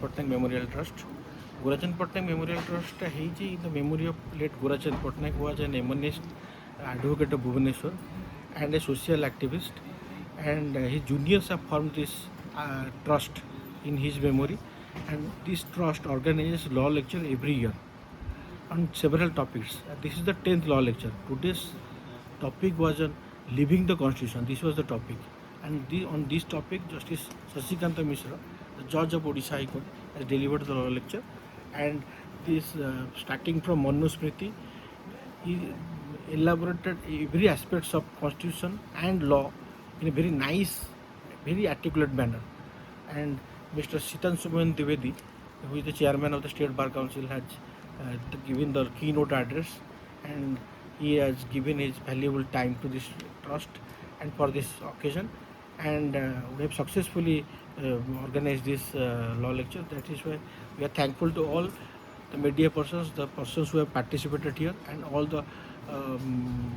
Patnaik Memorial Trust. Gorachand Patnaik Memorial Trust is in the memory of late Gorachand Patnaik, who was an eminent advocate of Bhubaneswar and a social activist. And his juniors have formed this trust in his memory. And this trust organizes law lecture every year on several topics. This is the 10th law lecture. Today's topic was on living the constitution. This was the topic. And on this topic, Justice Sasikanta Mishra, the judge of Odisha High Court, has delivered the law lecture. And this, starting from Manusmriti, he elaborated every aspects of constitution and law in a very nice, very articulate manner. And Mr. Sitanshu Mohan Dwivedi, who is the chairman of the State Bar Council, has given the keynote address, and he has given his valuable time to this trust and for this occasion. And we have successfully organized this law lecture. That is why we are thankful to all the media persons, the persons who have participated here, and all the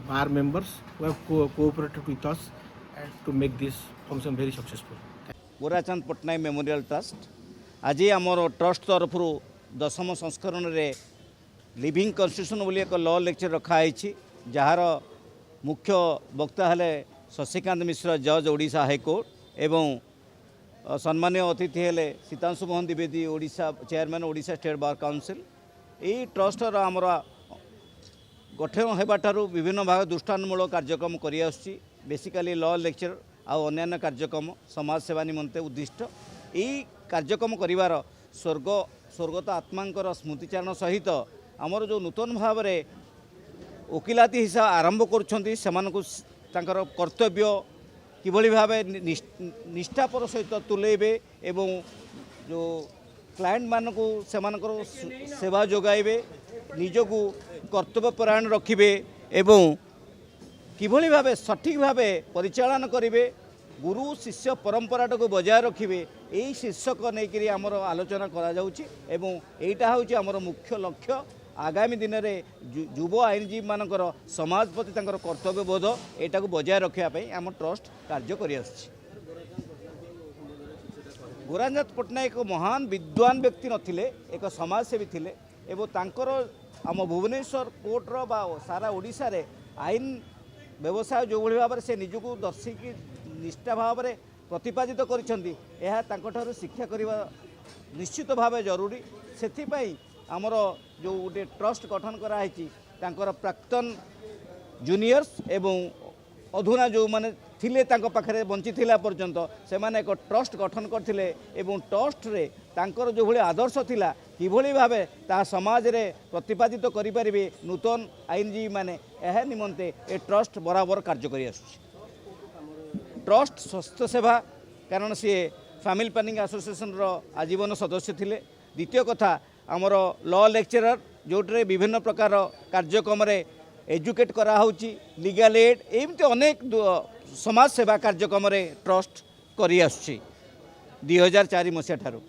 bar members who have cooperated with us and to make this function very successful. Gorachand Pattnaik memorial trust आज आमर trust तरफ दशम संस्करण में living constitution बोली एक law lecture रखाई jar मुख्य वक्ता हेले शशिकांत मिश्र जज ओडिशा हाईकोर्ट एवं सम्मानीय अतिथि हेले Sitanshu Mohan Dwivedi Odisha chairman Odisha state bar council यही ट्रस्टर आमर गठन होबाठारू विभिन्न भाग दृष्टान्तमूलक कार्यक्रम करि आसुछि बेसिकली लॉ लेक्चर आउ अन्य कार्यक्रम समाज सेवा निमंते उद्दिष्ट यही कार्यक्रम करिवार स्वर्गत आत्मांकर स्मृतिचारण सहित आमर जो नूतन भाव में वकिलाती हिसाब आरंभ कर कर्तव्य किभली भाव निष्ठापर सहित तुलेबे एवं जो क्लाएंट मानक से सेवा जोगाइबे निजको कर्तव्यपरायण रखिबे एवं किभली भाव सठिक भाव परिचालन करेंगे गुरु शिष्य परंपरा को बजाय रखिए यही शीर्षक नहीं आमर आलोचना करा आमर मुख्य लक्ष्य आगामी दिन में युव आईनजीवी मानकर समाज प्रति कर्तव्यबोध यहाँ बजाय रखापी आम ट्रस्ट कार्य कर गोराचंद पट्टनायक एक महान विद्वान व्यक्ति नथिले एक समाजसेवी थिले एवं तांकर आम भुवनेश्वर कोर्टर बा सारा ओडिशा रे आईन व्यवसाय जो भाव से निजक दर्शिकी निष्ठा भाव में प्रतिपादित कर शिक्षा करने निश्चित भाव जरूरी से आमर जो गोटे ट्रस्ट गठन कराई प्राक्तन जूनियर्स एवं अधुना जो माने थिले पाखे बंची थिला पर्यंत से माने एक ट्रस्ट गठन करथिले एवं ट्रस्ट रे तांकर जो भली आदर्श थिला किभली भावे ता समाज रे प्रतिपादित करि परिबे नूतन आईनजीवी माने एहा निमंते ए ट्रस्ट बराबर कार्य करि आसुछि। ट्रस्ट स्वास्थ्य सेवा कारण सी फैमिली प्लानिंग एसोसिएशन रो आजीवन सदस्य थिले। द्वितीय कथा आमर लॉ लेक्चरर जोटे विभिन्न प्रकार कार्यक्रम रे एजुकेट करा होची लीगल एड एमती अनेक समाज सेवा कार्यक्रम रे ट्रस्ट करि आसुछि 2004 मसीहा ठारू।